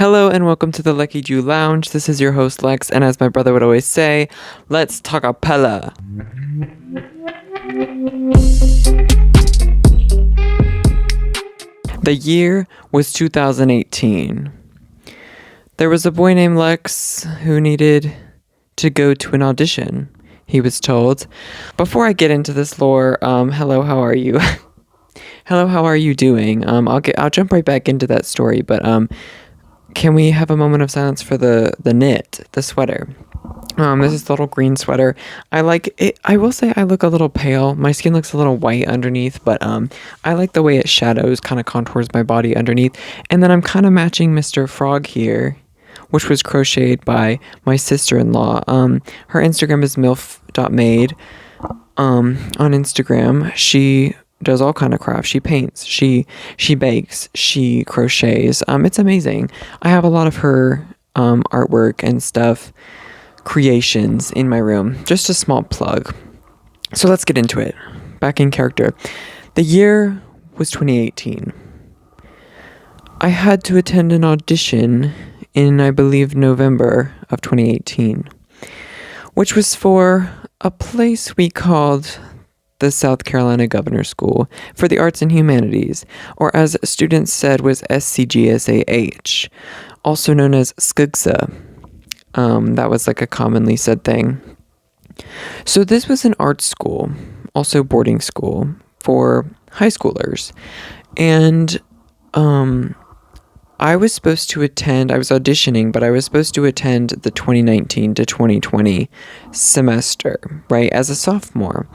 Hello and welcome to the Leckiju Lounge. This is your host Lex, and as my brother would always say, let's talk a pella. The year was 2018. There was a boy named Lex who needed to go to an audition, he was told. Before I get into this lore, hello, how are you? Hello, how are you doing? I'll jump right back into that story, but can we have a moment of silence for the knit, the sweater? This is the little green sweater. I like it. I will say I look a little pale. My skin looks a little white underneath, but I like the way it shadows, kind of contours my body underneath. And then I'm kind of matching Mr. Frog here, which was crocheted by my sister-in-law. Her Instagram is milf.made. On Instagram, she does all kind of crafts. She paints, she bakes, she crochets. It's amazing. I have a lot of her artwork and stuff, creations in my room. Just a small plug. So let's get into it. Back in character. The year was 2018. I had to attend an audition in, I believe, November of 2018, which was for a place we called the South Carolina Governor School for the Arts and Humanities, or as students said was SCGSAH, also known as SCGSA. That was like a commonly said thing. So this was an art school, also boarding school for high schoolers. And I was auditioning, but I was supposed to attend the 2019 to 2020 semester, right, as a sophomore.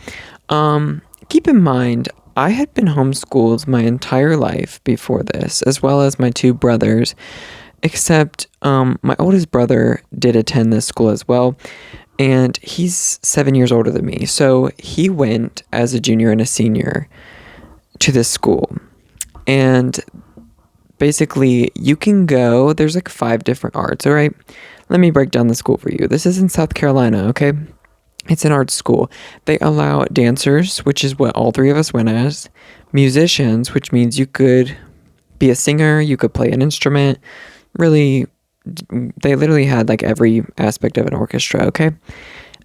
Keep in mind, I had been homeschooled my entire life before this, as well as my two brothers, except my oldest brother did attend this school as well, and he's 7 years older than me, so he went as a junior and a senior to this school. And basically, you can go, there's like 5 different arts, all right? Let me break down the school for you. This is in South Carolina, okay? It's an art school. They allow dancers, which is what all 3 of us went as, musicians, which means you could be a singer, you could play an instrument. Really, they literally had like every aspect of an orchestra, okay?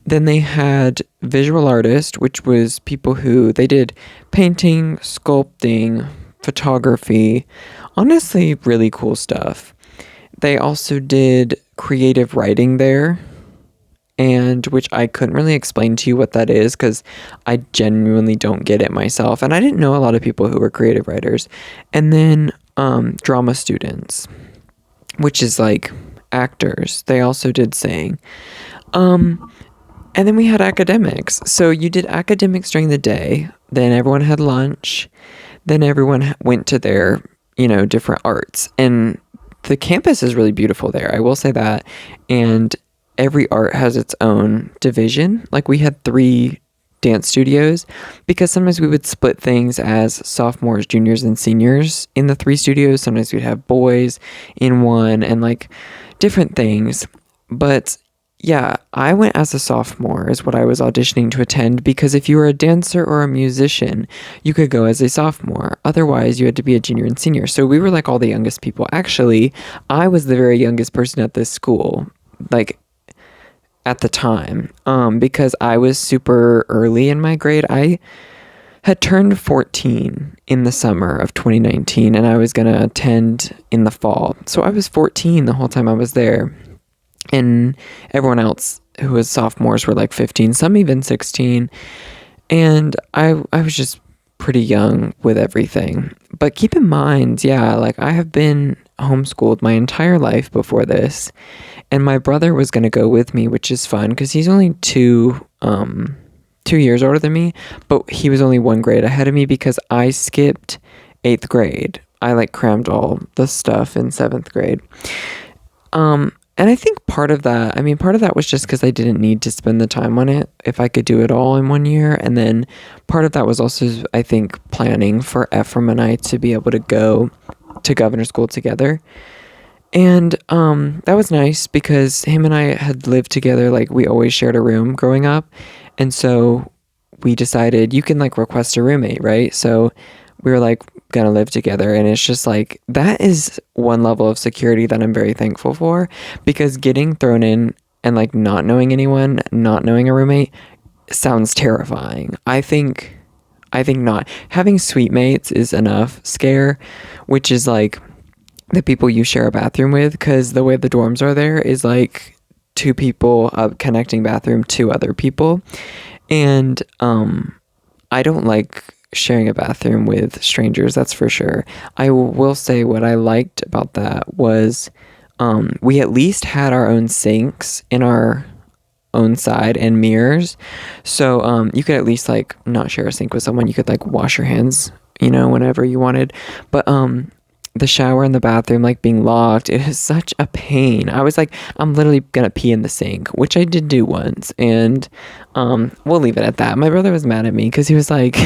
Then they had visual artists, which was people who, they did painting, sculpting, photography, honestly, really cool stuff. They also did creative writing there, and which I couldn't really explain to you what that is because I genuinely don't get it myself. And I didn't know a lot of people who were creative writers. And then drama students, which is like actors. They also did sing. And then we had academics. So you did academics during the day. Then everyone had lunch. Then everyone went to their, different arts. And the campus is really beautiful there. I will say that. And every art has its own division. Like we had 3 dance studios because sometimes we would split things as sophomores, juniors, and seniors in the 3 studios. Sometimes we'd have boys in one and like different things. But yeah, I went as a sophomore is what I was auditioning to attend because if you were a dancer or a musician, you could go as a sophomore. Otherwise, you had to be a junior and senior. So we were like all the youngest people. Actually, I was the very youngest person at this school. Like at the time, because I was super early in my grade. I had turned 14 in the summer of 2019, and I was going to attend in the fall. So I was 14 the whole time I was there, and everyone else who was sophomores were like 15, some even 16, and I was just pretty young with everything. But keep in mind, yeah, like I have been homeschooled my entire life before this, and my brother was going to go with me, which is fun because he's only 2 years older than me, but he was only 1 grade ahead of me because I skipped 8th grade. I like crammed all the stuff in 7th grade. And I think part of that was just because I didn't need to spend the time on it if I could do it all in 1 year. And then part of that was also, I think, planning for Ephraim and I to be able to go to Governor School together. And that was nice because him and I had lived together, like we always shared a room growing up. And so we decided you can like request a roommate, right? So we were like, gonna live together. And it's just like, that is one level of security that I'm very thankful for, because getting thrown in and like not knowing anyone, not knowing a roommate sounds terrifying. I think not. Having suite mates is enough scare, which is like the people you share a bathroom with, because the way the dorms are there is like two people, a connecting bathroom, two other people. And I don't like sharing a bathroom with strangers, that's for sure. I will say what I liked about that was we at least had our own sinks in our own side and mirrors. So you could at least like not share a sink with someone. You could like wash your hands, whenever you wanted. But the shower and the bathroom like being locked, it is such a pain. I was like, I'm literally gonna pee in the sink, which I did do once, and we'll leave it at that. My brother was mad at me because he was like,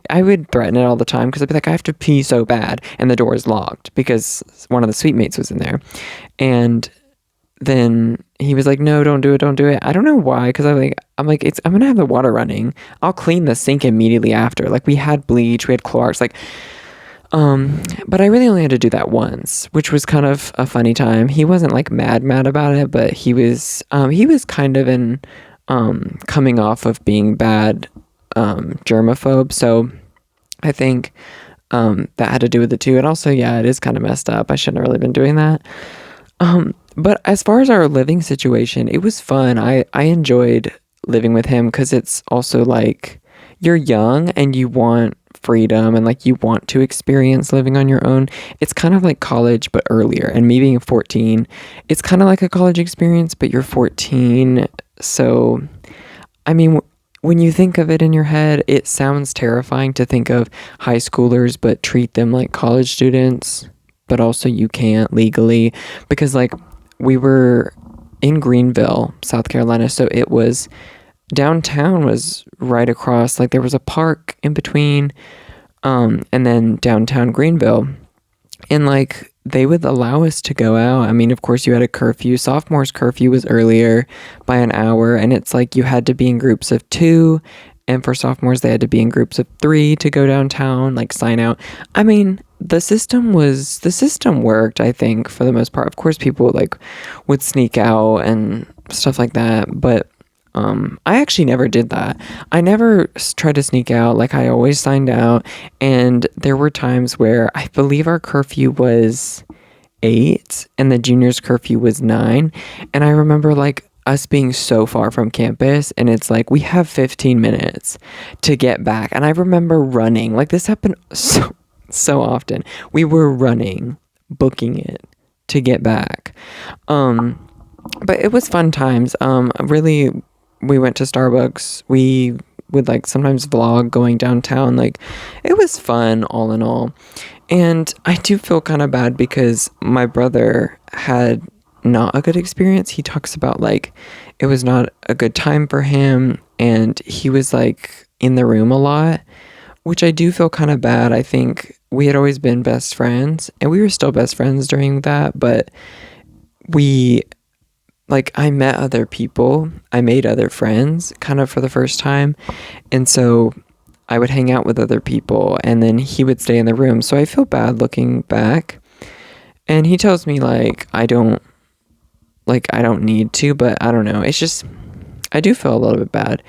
I would threaten it all the time because I'd be like, I have to pee so bad, and the door is locked because one of the suite mates was in there, and then he was like, no, don't do it. I don't know why, because I'm like, I'm gonna have the water running. I'll clean the sink immediately after. Like, we had bleach, we had Clorox, like. But I really only had to do that once, which was kind of a funny time. He wasn't like mad about it, but he was kind of coming off of being bad, germaphobe. So I think, that had to do with it too. And also, yeah, it is kind of messed up. I shouldn't have really been doing that. But as far as our living situation, it was fun. I enjoyed living with him because it's also like, you're young and you want freedom and like you want to experience living on your own. It's kind of like college but earlier, and me being 14, it's kind of like a college experience, but you're 14. So I mean, when you think of it in your head, it sounds terrifying to think of high schoolers but treat them like college students, but also you can't legally, because like we were in Greenville, South Carolina, so it was downtown was right across, like there was a park in between, and then downtown Greenville, and like they would allow us to go out. I mean, of course you had a curfew. Sophomores curfew was earlier by an hour, and it's like you had to be in groups of 2, and for sophomores they had to be in groups of 3 to go downtown, like sign out. I mean, the system worked, I think, for the most part. Of course people like would sneak out and stuff like that, but I actually never did that. I never tried to sneak out. Like, I always signed out. And there were times where I believe our curfew was 8 and the juniors' curfew was 9. And I remember like us being so far from campus, and it's like, we have 15 minutes to get back. And I remember running. Like, this happened so often. We were running, booking it to get back. But it was fun times. Really, we went to Starbucks. We would like sometimes vlog going downtown. Like, it was fun all in all. And I do feel kind of bad because my brother had not a good experience. He talks about like it was not a good time for him, and he was like in the room a lot, which I do feel kind of bad. I think we had always been best friends, and we were still best friends during that, but I met other people, I made other friends kind of for the first time, and so I would hang out with other people, and then he would stay in the room, so I feel bad looking back, and he tells me, I don't need to, but I don't know, it's just, I do feel a little bit bad,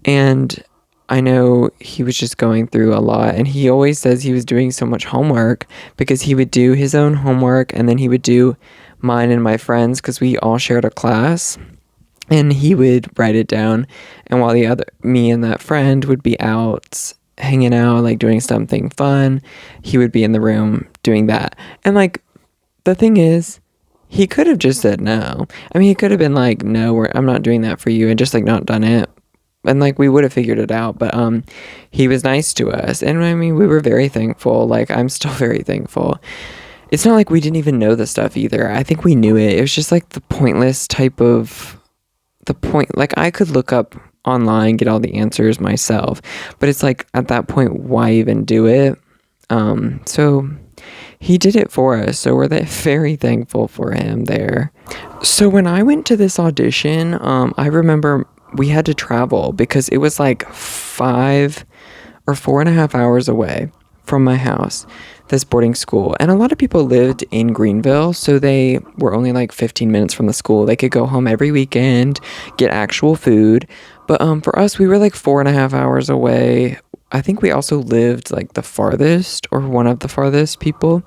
and I know he was just going through a lot, and he always says he was doing so much homework, because he would do his own homework, and then he would do mine and my friends, because we all shared a class, and he would write it down, and while me and that friend would be out hanging out, like doing something fun, he would be in the room doing that. And like, the thing is, he could have just said no. I mean, he could have been like, no, I'm not doing that for you, and just like not done it, and like we would have figured it out. But he was nice to us, and I mean, we were very thankful. Like, I'm still very thankful. It's not like we didn't even know the stuff either. I think we knew it. It was just like the pointless type of like, I could look up online, get all the answers myself, but it's like, at that point, why even do it? So he did it for us. So we're very thankful for him there. So when I went to this audition, I remember we had to travel because it was like 5 or 4.5 hours away. from my house, this boarding school. And a lot of people lived in Greenville, so they were only like 15 minutes from the school. They could go home every weekend, get actual food. But for us, we were like 4.5 hours away. I think we also lived like the farthest, or one of the farthest people.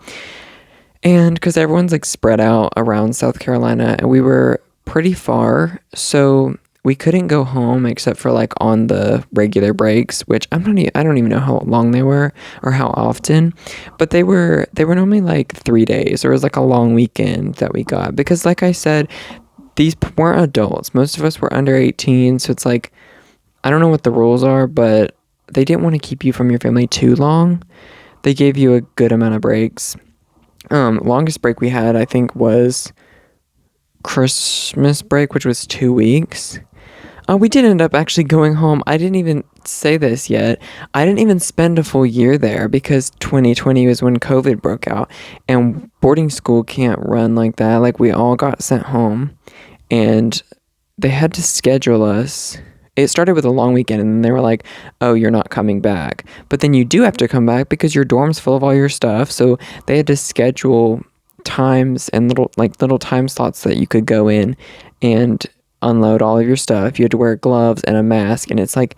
And because everyone's like spread out around South Carolina, and we were pretty far, so we couldn't go home except for like on the regular breaks, which I don't even know how long they were or how often, but they were normally like 3 days. Or it was like a long weekend that we got, because like I said, these weren't adults. Most of us were under 18, so it's like, I don't know what the rules are, but they didn't want to keep you from your family too long. They gave you a good amount of breaks. Longest break we had, I think, was Christmas break, which was 2 weeks. We did end up actually going home. I didn't even say this yet. I didn't even spend a full year there, because 2020 was when COVID broke out, and boarding school can't run like that. Like, we all got sent home, and they had to schedule us. It started with a long weekend, and then they were like, oh, you're not coming back. But then you do have to come back because your dorm's full of all your stuff. So they had to schedule times and little time slots that you could go in and unload all of your stuff. You had to wear gloves and a mask, and it's like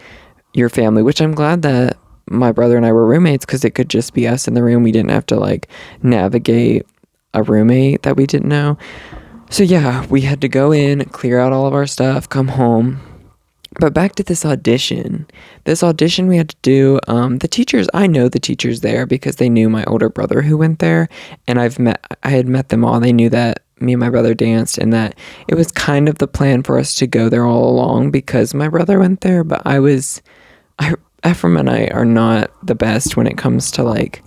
your family, which I'm glad that my brother and I were roommates, because it could just be us in the room. We didn't have to like navigate a roommate that we didn't know. So yeah, we had to go in, clear out all of our stuff, come home. But back to this audition. This audition we had to do, the teachers, I know the teachers there because they knew my older brother who went there, and I had met them all. They knew that me and my brother danced, and that it was kind of the plan for us to go there all along because my brother went there. But Ephraim and I are not the best when it comes to like,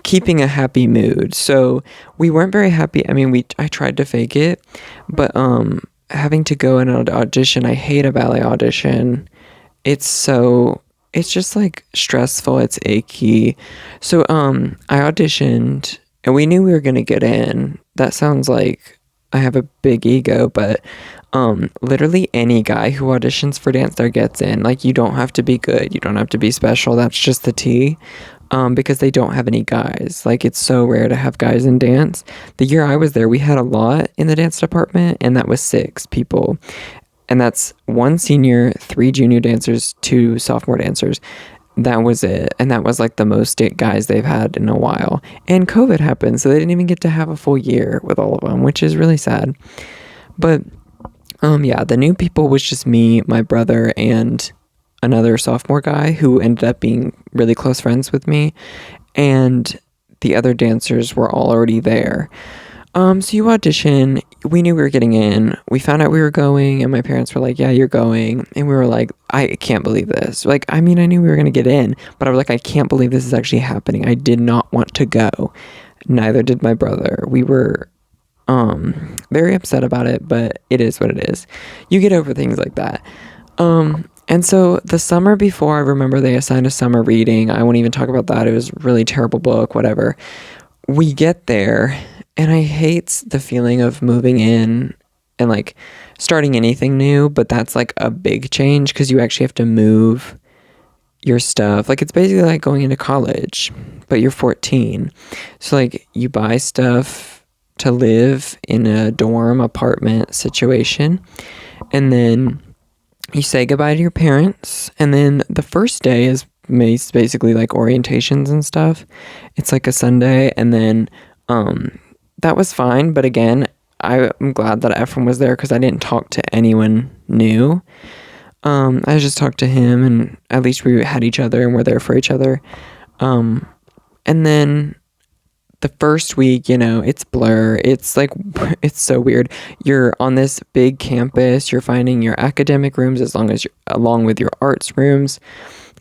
keeping a happy mood. So we weren't very happy. I mean, I tried to fake it, but having to go in an audition, I hate a ballet audition. It's just like stressful, it's achy. So I auditioned, and we knew we were gonna get in. That sounds like I have a big ego, but literally any guy who auditions for dance there gets in. Like, you don't have to be good, you don't have to be special, that's just the tea. Because they don't have any guys. Like, it's so rare to have guys in dance. The year I was there, we had a lot in the dance department, and that was 6 people. And that's 1 senior, 3 junior dancers, 2 sophomore dancers. That was it. And that was like the most guys they've had in a while. And COVID happened, so they didn't even get to have a full year with all of them, which is really sad. But yeah, the new people was just me, my brother, and another sophomore guy who ended up being really close friends with me, and the other dancers were all already there. So you audition. We knew we were getting in. We found out we were going, and my parents were like, yeah, you're going. And we were like, I can't believe this. Like, I mean, I knew we were going to get in, but I was like, I can't believe this is actually happening. I did not want to go. Neither did my brother. We were very upset about it, but it is what it is. You get over things like that. And so the summer before, I remember they assigned a summer reading. I won't even talk about that. It was a really terrible book, whatever. We get there, and I hate the feeling of moving in and like starting anything new, but that's like a big change because you actually have to move your stuff. Like, it's basically like going into college, but you're 14. So like, you buy stuff to live in a dorm apartment situation, and then you say goodbye to your parents, and then the first day is basically like orientations and stuff. It's like a Sunday, and then that was fine. But again, I'm glad that Ephraim was there because I didn't talk to anyone new. I just talked to him, and at least we had each other and we're there for each other. And then the first week, it's blur. It's like, it's so weird. You're on this big campus. You're finding your academic rooms along with your arts rooms.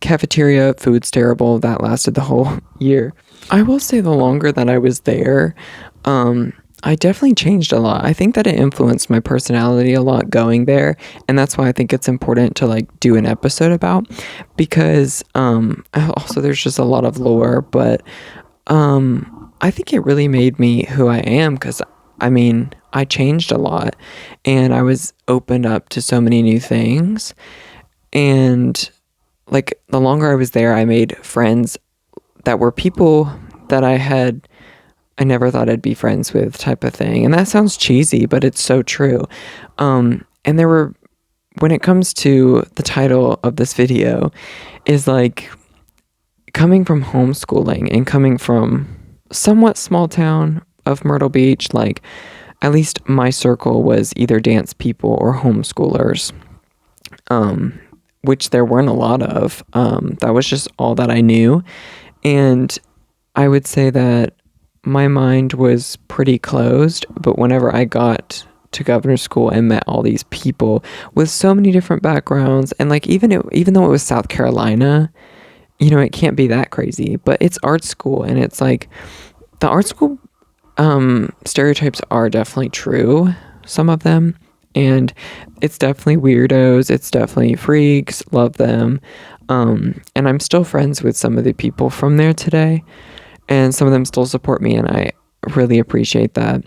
Cafeteria, food's terrible. That lasted the whole year. I will say the longer that I was there, I definitely changed a lot. I think that it influenced my personality a lot going there. And that's why I think it's important to like do an episode about, because also there's just a lot of lore, but I think it really made me who I am, because I mean, I changed a lot, and I was opened up to so many new things, and like the longer I was there, I made friends that were people that I never thought I'd be friends with, type of thing. And that sounds cheesy, but it's so true. And there were, when it comes to the title of this video, is like coming from homeschooling and coming from somewhat small town of Myrtle Beach, like at least my circle was either dance people or homeschoolers, which there weren't a lot of. That was just all that I knew. And I would say that my mind was pretty closed, but whenever I got to governor's school and met all these people with so many different backgrounds, and like even though it was South Carolina, you know, it can't be that crazy, but it's art school, and it's like the art school stereotypes are definitely true, some of them, and it's definitely weirdos, it's definitely freaks, love them, and I'm still friends with some of the people from there today, and some of them still support me, and I really appreciate that.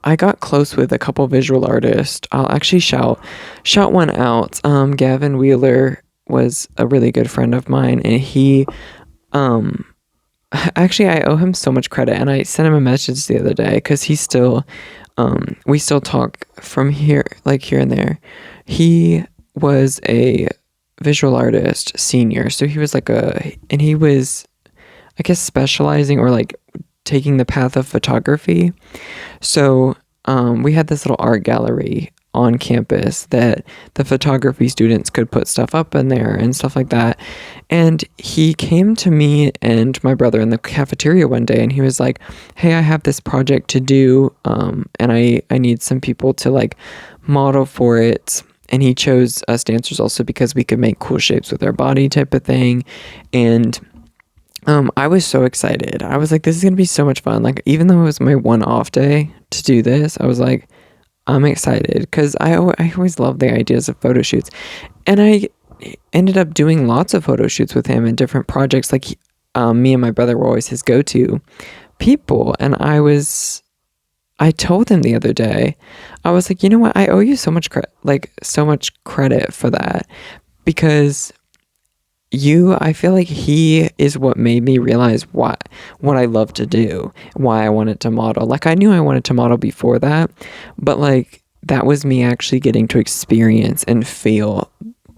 I got close with a couple visual artists. I'll actually shout one out. Gavin Wheeler was a really good friend of mine, and he, actually, I owe him so much credit, and I sent him a message the other day because he's still, we still talk from here, like here and there. He was a visual artist senior, so he was and he was, I guess, specializing or like taking the path of photography. So we had this little art gallery on campus that the photography students could put stuff up in there and stuff like that. And he came to me and my brother in the cafeteria one day, and he was like, hey, I have this project to do, and I need some people to like model for it. And he chose us dancers also because we could make cool shapes with our body, type of thing. And I was so excited. I was like, this is going to be so much fun. Like, even though it was my one off day to do this, I was like, I'm excited because I always love the ideas of photo shoots. And I ended up doing lots of photo shoots with him in different projects. Like, me and my brother were always his go-to people. And I told him the other day, I was like, you know what? I owe you so much credit for that, because I feel like he is what made me realize what I love to do, why I wanted to model. Like, I knew I wanted to model before that, but like that was me actually getting to experience and feel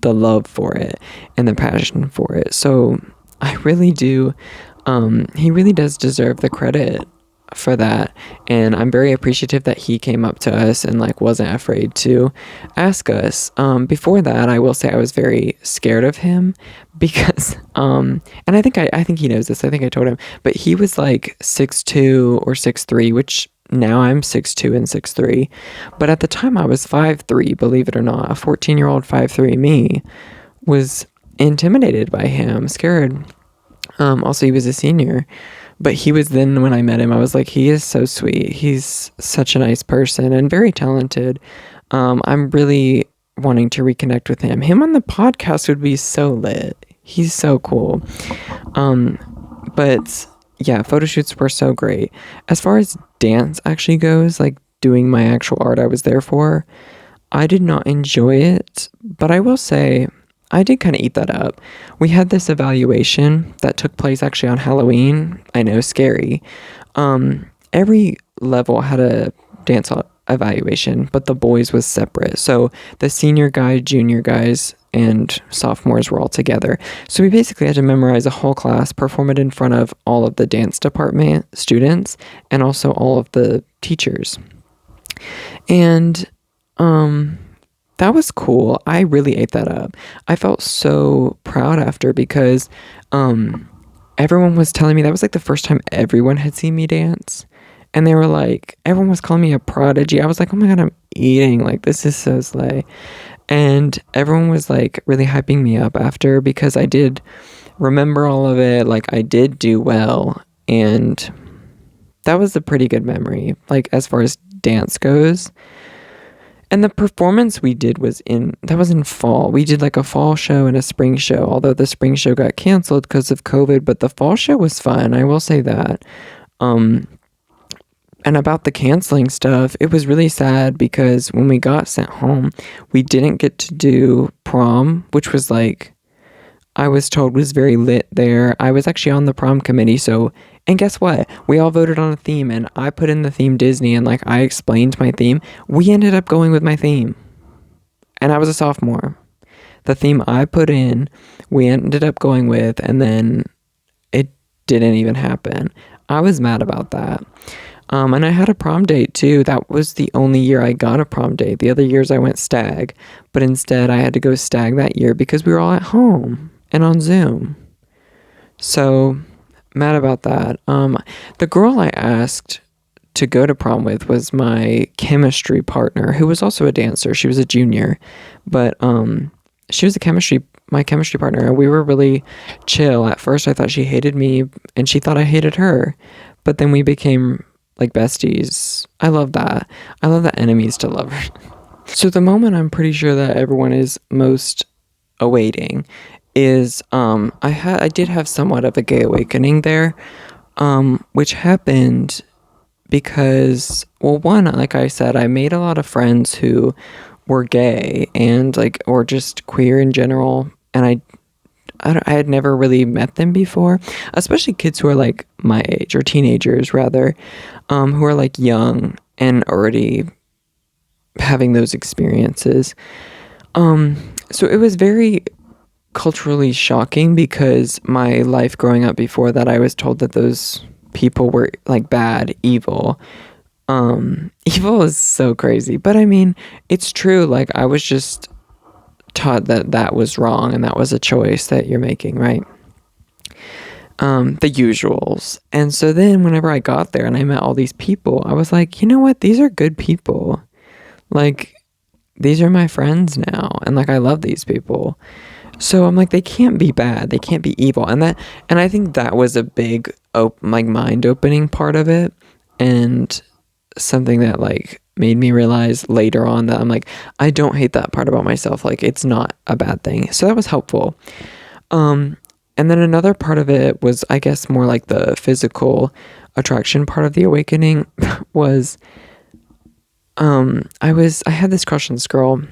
the love for it and the passion for it. So I really do, he really does deserve the credit for that, and I'm very appreciative that he came up to us and like wasn't afraid to ask us. Before that, I will say I was very scared of him because and I think he knows this, I think I told him, but he was like 6'2" or 6'3", which now I'm 6'2" and 6'3", but at the time I was 5'3", believe it or not. A 14-year-old 5'3" me was intimidated by him, scared. Also, he was a senior. But he was, then when I met him, I was like, he is so sweet. He's such a nice person and very talented. I'm really wanting to reconnect with him. Him on the podcast would be so lit. He's so cool. But yeah, photo shoots were so great. As far as dance actually goes, like doing my actual art I was there for, I did not enjoy it. But I will say, I did kind of eat that up. We had this evaluation that took place actually on Halloween. I know, scary. Every level had a dance evaluation, but the boys was separate. So the senior guys, junior guys, and sophomores were all together. So we basically had to memorize a whole class, perform it in front of all of the dance department students, and also all of the teachers. And that was cool. I really ate that up. I felt so proud after because everyone was telling me that was like the first time everyone had seen me dance. And they were like, everyone was calling me a prodigy. I was like, oh my God, I'm eating. Like, this is so slay. And everyone was like really hyping me up after because I did remember all of it. Like, I did do well. And that was a pretty good memory, like as far as dance goes. And the performance we did was in fall. We did like a fall show and a spring show, although the spring show got canceled because of COVID, but the fall show was fun, I will say that. And about the canceling stuff, it was really sad because when we got sent home, we didn't get to do prom, which was like I was told was very lit there. I was actually on the prom committee, so, and guess what? We all voted on a theme, and I put in the theme Disney, and like I explained my theme. We ended up going with my theme, and I was a sophomore. The theme I put in, we ended up going with, and then it didn't even happen. I was mad about that. And I had a prom date too. That was the only year I got a prom date. The other years I went stag, but instead I had to go stag that year because we were all at home and on Zoom. So mad about that. The girl I asked to go to prom with was my chemistry partner, who was also a dancer. She was a junior, but she was my chemistry partner, and we were really chill. At first I thought she hated me and she thought I hated her, but then we became like besties. I love that. I love that enemies to lovers. So the moment I'm pretty sure that everyone is most awaiting is I did have somewhat of a gay awakening there, which happened because, well, one, like I said, I made a lot of friends who were gay and like, or just queer in general, and I had never really met them before, especially kids who are like my age, or teenagers rather, who are like young and already having those experiences. So it was very culturally shocking because my life growing up before that, I was told that those people were like bad, evil. Evil is so crazy, but I mean, it's true. Like I was just taught that that was wrong and that was a choice that you're making, right? The usuals. And so then whenever I got there and I met all these people, I was like, you know what? These are good people. Like, these are my friends now. And like, I love these people. So I'm like, they can't be bad. They can't be evil. And I think that was a big, like, mind opening part of it. And something that like made me realize later on that I'm like, I don't hate that part about myself. Like, it's not a bad thing. So that was helpful. And then another part of it was, I guess, more like the physical attraction part of the awakening was, I had this crush on this girl.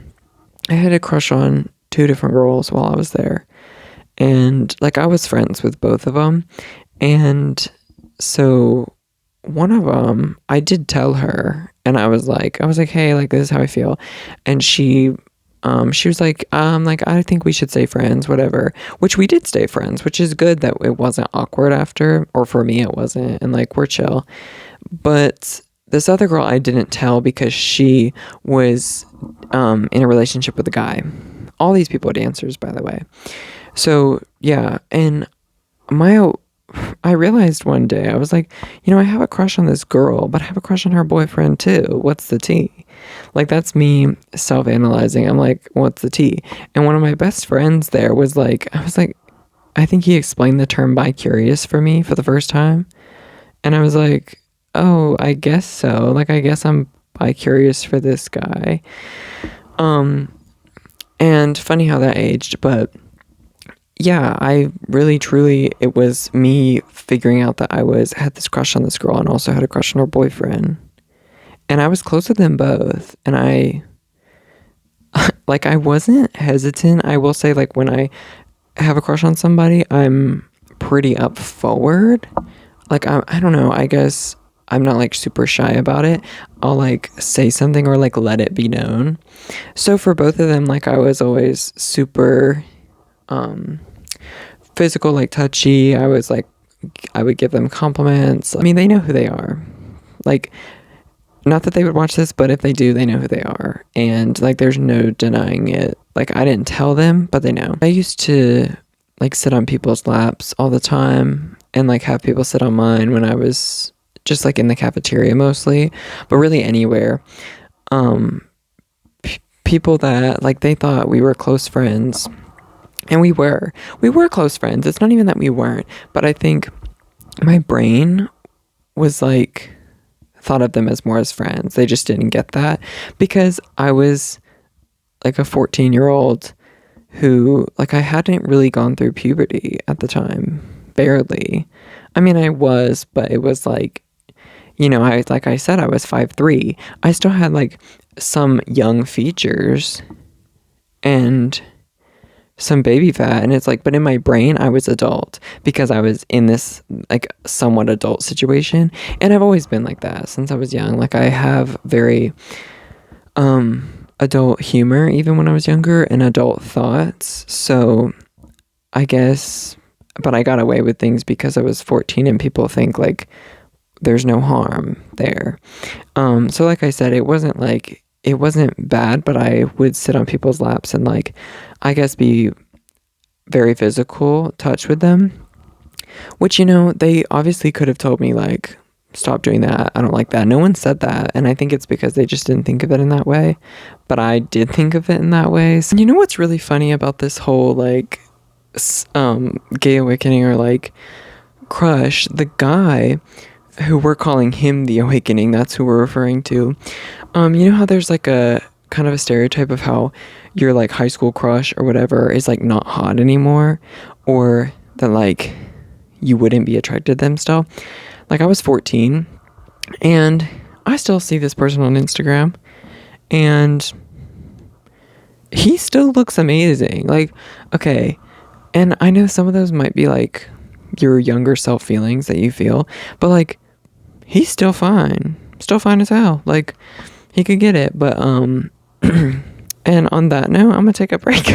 I had a crush on 2 different girls while I was there. And like, I was friends with both of them. And so one of them, I did tell her, and I was like, hey, like, this is how I feel. And she was like, I think we should stay friends, whatever, which we did stay friends, which is good that it wasn't awkward after, or for me, it wasn't. And like, we're chill. But this other girl, I didn't tell because she was, in a relationship with a guy. All these people are dancers, by the way. So yeah. And I realized one day, I was like, you know, I have a crush on this girl, but I have a crush on her boyfriend too. What's the tea? Like, that's me self-analyzing. I'm like, what's the tea? And one of my best friends there was like, I think he explained the term bi-curious for me for the first time. And I was like, oh, I guess so. Like, I guess I'm bi-curious for this guy. And funny how that aged, but yeah, I really, truly, it was me figuring out that I had this crush on this girl and also had a crush on her boyfriend. And I was close with them both. And I wasn't hesitant. I will say, like, when I have a crush on somebody, I'm pretty up forward. Like, I don't know, I guess I'm not, like, super shy about it. I'll, like, say something or, like, let it be known. So for both of them, like, I was always super physical, like, touchy. I would give them compliments. I mean, they know who they are. Like, not that they would watch this, but if they do, they know who they are. And like, there's no denying it. Like, I didn't tell them, but they know. I used to like sit on people's laps all the time and like have people sit on mine when I was just like in the cafeteria mostly, but really anywhere. People that like, they thought we were close friends. And we were close friends. It's not even that we weren't, but I think my brain was like, thought of them as more as friends. They just didn't get that because I was like a 14-year-old who, like, I hadn't really gone through puberty at the time, barely. I mean, I was, but it was like, you know, like I said, I was 5'3". I still had like some young features, and some baby fat, and it's like, but in my brain I was adult because I was in this like somewhat adult situation, and I've always been like that since I was young. Like I have very adult humor even when I was younger, and adult thoughts. So I guess, but I got away with things because I was 14 and people think like there's no harm there. So like I said, it wasn't bad, but I would sit on people's laps and like, I guess, be very physical touch with them, which, you know, they obviously could have told me like, stop doing that. I don't like that. No one said that. And I think it's because they just didn't think of it in that way. But I did think of it in that way. So, you know what's really funny about this whole like gay awakening or like crush, the guy who we're calling him the awakening, that's who we're referring to. You know how there's like a kind of a stereotype of how your like high school crush or whatever is like not hot anymore, or that like you wouldn't be attracted to them still. Like I was 14 and I still see this person on Instagram and he still looks amazing. Like, okay, and I know some of those might be like your younger self feelings that you feel, but like he's still fine as hell. Like he could get it. But and on that note, I'm gonna take a break.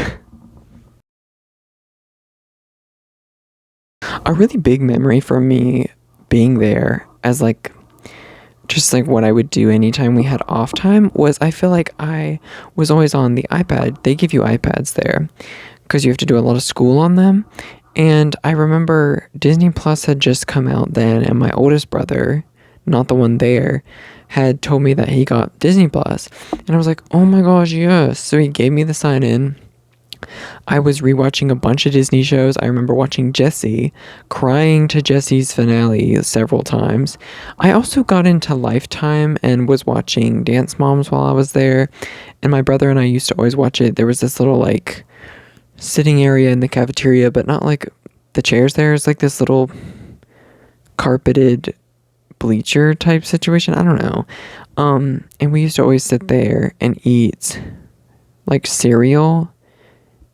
A really big memory for me being there as like just like what I would do anytime we had off time was I feel like I was always on the iPad. They give you iPads there because you have to do a lot of school on them. And I remember Disney Plus had just come out then, and my oldest brother, not the one there, had told me that he got Disney Plus. And I was like, oh my gosh, yes. So he gave me the sign in. I was rewatching a bunch of Disney shows. I remember watching Jessie, crying to Jessie's finale several times. I also got into Lifetime and was watching Dance Moms while I was there. And my brother and I used to always watch it. There was this little like sitting area in the cafeteria, but not like the chairs there. It's like this little carpeted bleacher type situation. I don't know. And we used to always sit there and eat like cereal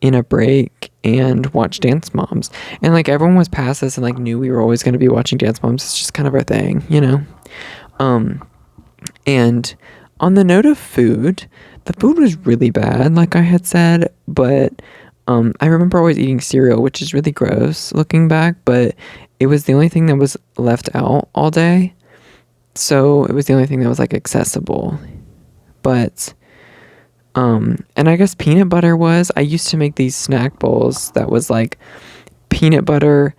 in a break and watch Dance Moms. And like everyone was past us and like knew we were always going to be watching Dance Moms. It's just kind of our thing, you know? And on the note of food, the food was really bad, like I had said, but I remember always eating cereal, which is really gross looking back, but it was the only thing that was left out all day. So it was the only thing that was like accessible. But and I guess peanut butter was, I used to make these snack bowls that was like peanut butter,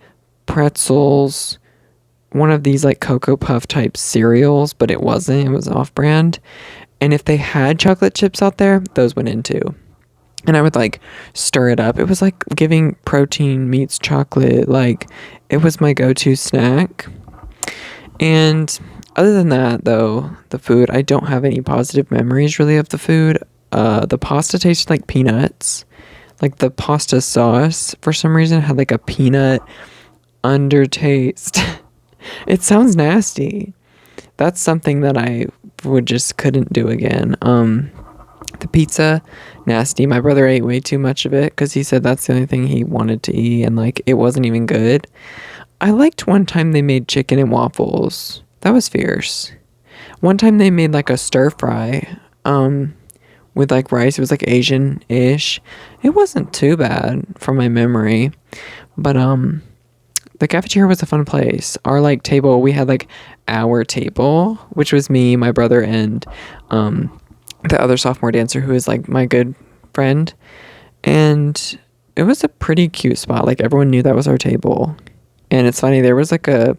pretzels, one of these like Cocoa Puff type cereals, but it wasn't, it was off brand. And if they had chocolate chips out there, those went in too. And I would like stir it up. It was like giving protein meets chocolate. Like it was my go-to snack. And other than that though, the food, I don't have any positive memories really of the food. The pasta tasted like peanuts. Like the pasta sauce for some reason had like a peanut undertaste. It sounds nasty. That's something that I couldn't do again. The pizza, nasty. My brother ate way too much of it because he said that's the only thing he wanted to eat, and like it wasn't even good. I liked one time they made chicken and waffles. That was fierce. One time they made like a stir fry with like rice. It was like Asian-ish. It wasn't too bad from my memory. But the cafeteria was a fun place. Our like table, we had like our table, which was me, my brother, and the other sophomore dancer who is like my good friend. And it was a pretty cute spot. Like everyone knew that was our table. And it's funny, there was like a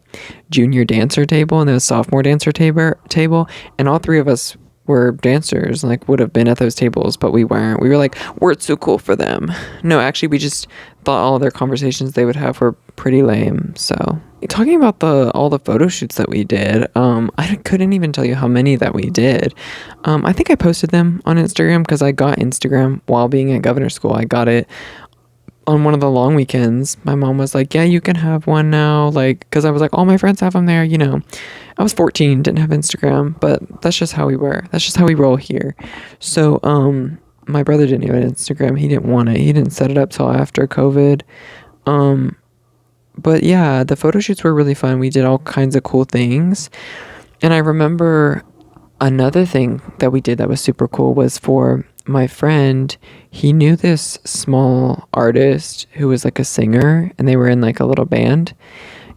junior dancer table and there was a sophomore dancer table, and all three of us were dancers, like would have been at those tables, but we weren't. We were like, we're too cool for them. No, actually, we just thought all of their conversations they would have were pretty lame. So talking about all the photo shoots that we did, I couldn't even tell you how many that we did. I think I posted them on Instagram because I got Instagram while being at Governor School. I got it on one of the long weekends. My mom was like, yeah, you can have one now, like, because I was like, all my friends have them there, you know. I was 14, didn't have Instagram, but that's just how we were. That's just how we roll here. So my brother didn't even have Instagram. He didn't want it. He didn't set it up till after COVID. Um, but yeah, the photo shoots were really fun. We did all kinds of cool things. And I remember another thing that we did that was super cool was for my friend. He knew this small artist who was like a singer, and they were in like a little band,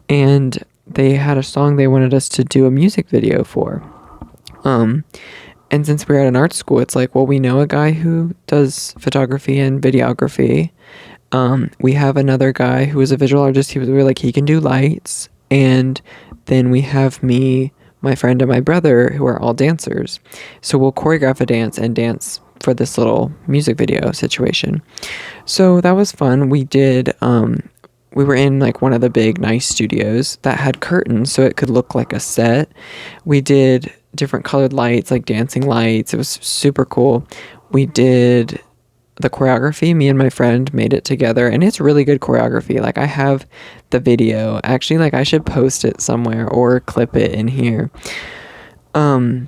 and they had a song they wanted us to do a music video for. And since we're at an art school, it's like, well, we know a guy who does photography and videography. We have another guy who is a visual artist. We were like, he can do lights. And then we have me, my friend, and my brother, who are all dancers. So we'll choreograph a dance and dance for this little music video situation. So that was fun. We did, we were in like one of the big nice studios that had curtains so it could look like a set. We did different colored lights, like dancing lights. It was super cool. We did the choreography. Me and my friend made it together, and it's really good choreography. Like, I have the video. Actually, like, I should post it somewhere or clip it in here. And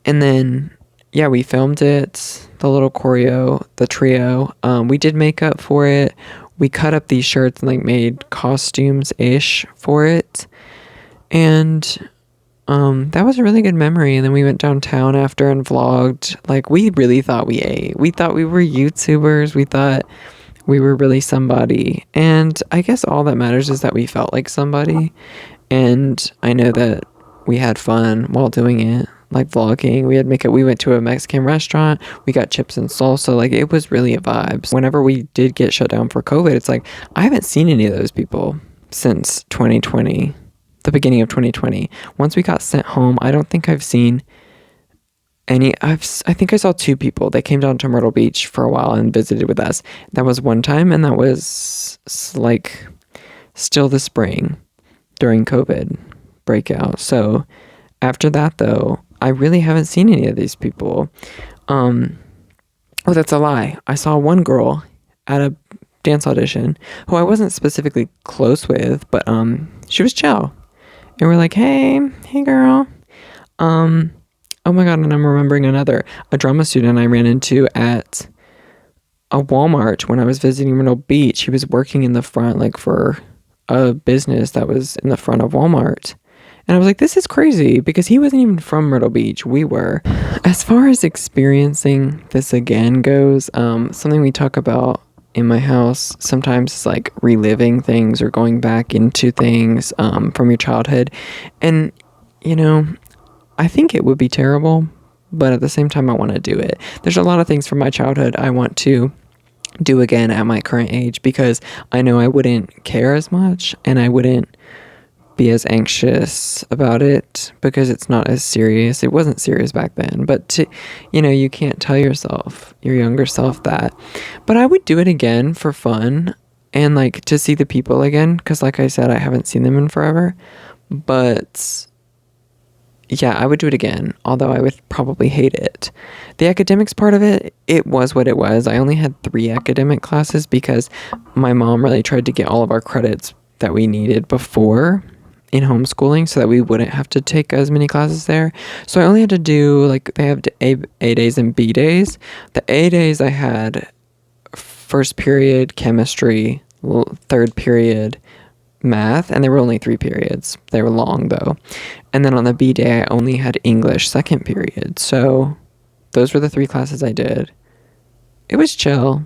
then, yeah, we filmed it, the little choreo, the trio. We did makeup for it. We cut up these shirts and like made costumes-ish for it. And that was a really good memory. And then we went downtown after and vlogged. Like, we really thought we ate. We thought we were YouTubers. We thought we were really somebody. And I guess all that matters is that we felt like somebody. And I know that we had fun while doing it, like vlogging. We had makeup. We went to a Mexican restaurant. We got chips and salsa. Like, it was really a vibe. Whenever we did get shut down for COVID, it's like, I haven't seen any of those people since 2020. The beginning of 2020. Once we got sent home, I don't think I've seen any. I think I saw 2 people. They came down to Myrtle Beach for a while and visited with us. That was one time, and that was like still the spring during COVID breakout. So after that, though, I really haven't seen any of these people. Oh, that's a lie. I saw one girl at a dance audition who I wasn't specifically close with, but she was chill. And we're like, hey girl. Oh my God, and I'm remembering a drama student I ran into at a Walmart when I was visiting Myrtle Beach. He was working in the front, like for a business that was in the front of Walmart. And I was like, this is crazy, because he wasn't even from Myrtle Beach. We were. As far as experiencing this again goes, something we talk about in my house sometimes is like reliving things or going back into things from your childhood. And, you know, I think it would be terrible, but at the same time, I want to do it. There's a lot of things from my childhood I want to do again at my current age, because I know I wouldn't care as much and I wouldn't be as anxious about it because it's not as serious. It wasn't serious back then, but you can't tell yourself, your younger self, that. But I would do it again for fun and like to see the people again, because like I said, I haven't seen them in forever. But yeah, I would do it again, although I would probably hate it. The academics part of it, it was what it was. I only had 3 academic classes because my mom really tried to get all of our credits that we needed before in homeschooling so that we wouldn't have to take as many classes there. So I only had to do, like, they have A days and B days. The A days I had first period chemistry, third period math, and there were only 3 periods. They were long though. And then on the B day I only had English second period. So those were the 3 classes I did. It was chill.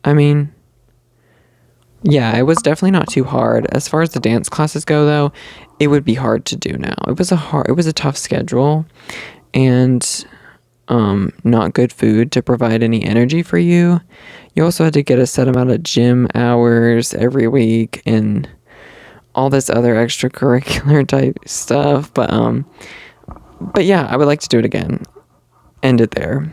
I mean, yeah, it was definitely not too hard. As far as the dance classes go, though, it would be hard to do now. It was a tough schedule, and not good food to provide any energy for you. You also had to get a set amount of gym hours every week and all this other extracurricular type stuff. But yeah, I would like to do it again. End it there.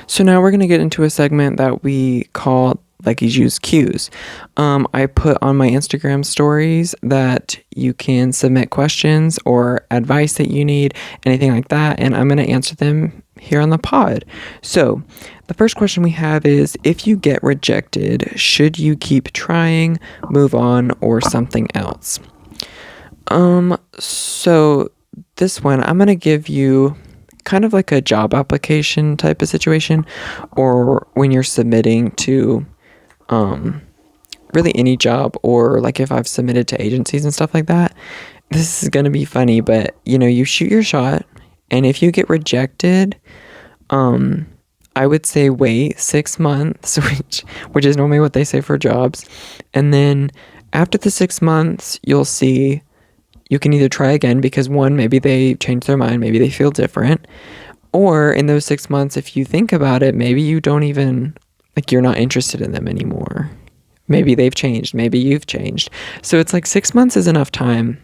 So now we're gonna get into a segment that we call Lekkiju's Cues. I put on my Instagram stories that you can submit questions or advice that you need, anything like that, and I'm going to answer them here on the pod. So the first question we have is, if you get rejected, should you keep trying, move on, or something else? So this one, I'm going to give you kind of like a job application type of situation, or when you're submitting to really any job, or like if I've submitted to agencies and stuff like that. This is gonna be funny, but you shoot your shot, and if you get rejected, I would say wait 6 months, which is normally what they say for jobs, and then after the 6 months, you'll see you can either try again because one, maybe they change their mind, maybe they feel different, or in those 6 months, if you think about it, maybe you don't even like you're not interested in them anymore. Maybe they've changed, maybe you've changed. So it's like 6 months is enough time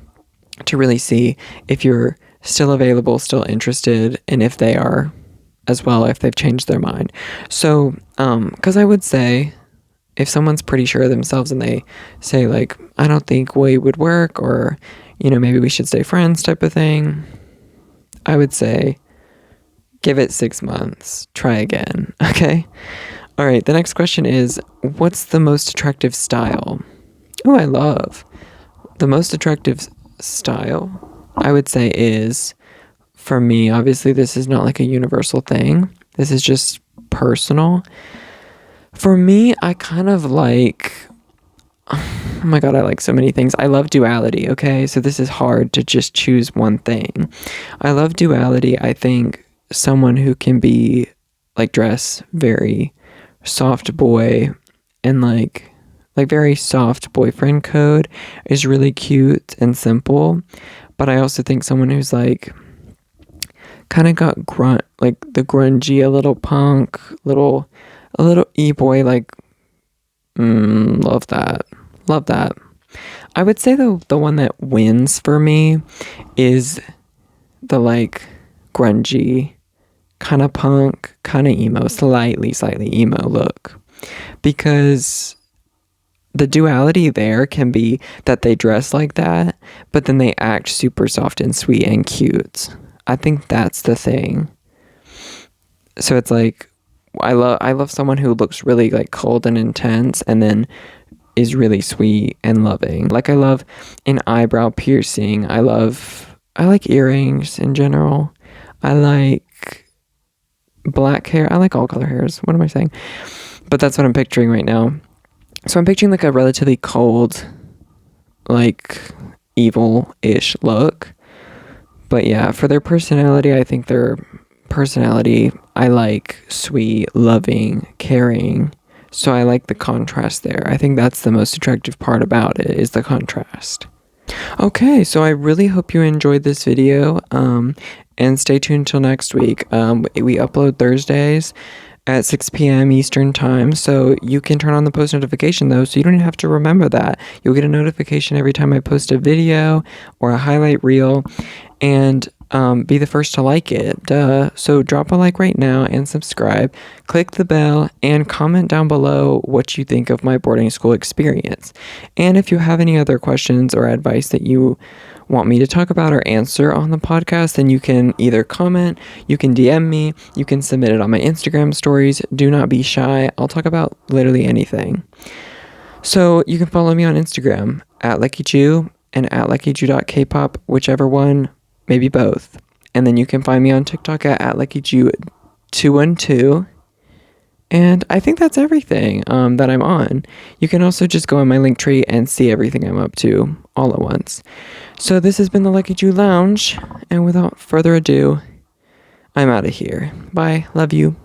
to really see if you're still available, still interested, and if they are as well, if they've changed their mind. So, because I would say if someone's pretty sure of themselves and they say like, I don't think we would work, or, maybe we should stay friends type of thing, I would say give it 6 months, try again, okay? All right, the next question is, what's the most attractive style? Oh, I love. The most attractive style, I would say, is, for me, obviously this is not like a universal thing. This is just personal. For me, I kind of like, oh my God, I like so many things. I love duality, okay? So this is hard to just choose one thing. I love duality. I think someone who can be like dress very soft boy and like very soft boyfriend code is really cute and simple. But I also think someone who's like kind of got like the grungy, a little punk, a little e-boy, like love that. I would say the one that wins for me is the like grungy, kind of punk, kind of emo, slightly emo look, because the duality there can be that they dress like that, but then they act super soft and sweet and cute. I think that's the thing. So it's like, I love someone who looks really like cold and intense and then is really sweet and loving. Like I love an eyebrow piercing. I like earrings in general. I like black hair. I like all color hairs. What am I saying? But that's what I'm picturing right now. So I'm picturing like a relatively cold, like evil-ish look. But yeah, for their personality, I think I like sweet, loving, caring. So I like the contrast there. I think that's the most attractive part about it, is the contrast. Okay, so I really hope you enjoyed this video, and stay tuned till next week. We upload Thursdays at 6 p.m. Eastern time, so you can turn on the post notification though, so you don't even have to remember that. You'll get a notification every time I post a video or a highlight reel, and be the first to like it. Duh. So drop a like right now and subscribe. Click the bell and comment down below what you think of my boarding school experience. And if you have any other questions or advice that you want me to talk about or answer on the podcast, then you can either comment, you can DM me, you can submit it on my Instagram stories. Do not be shy. I'll talk about literally anything. So you can follow me on Instagram at Leckiju and at leckiju.kpop, whichever one, maybe both. And then you can find me on TikTok at Leckiju212. And I think that's everything that I'm on. You can also just go on my Linktree and see everything I'm up to all at once. So this has been the Leckiju Lounge, and without further ado, I'm out of here. Bye. Love you.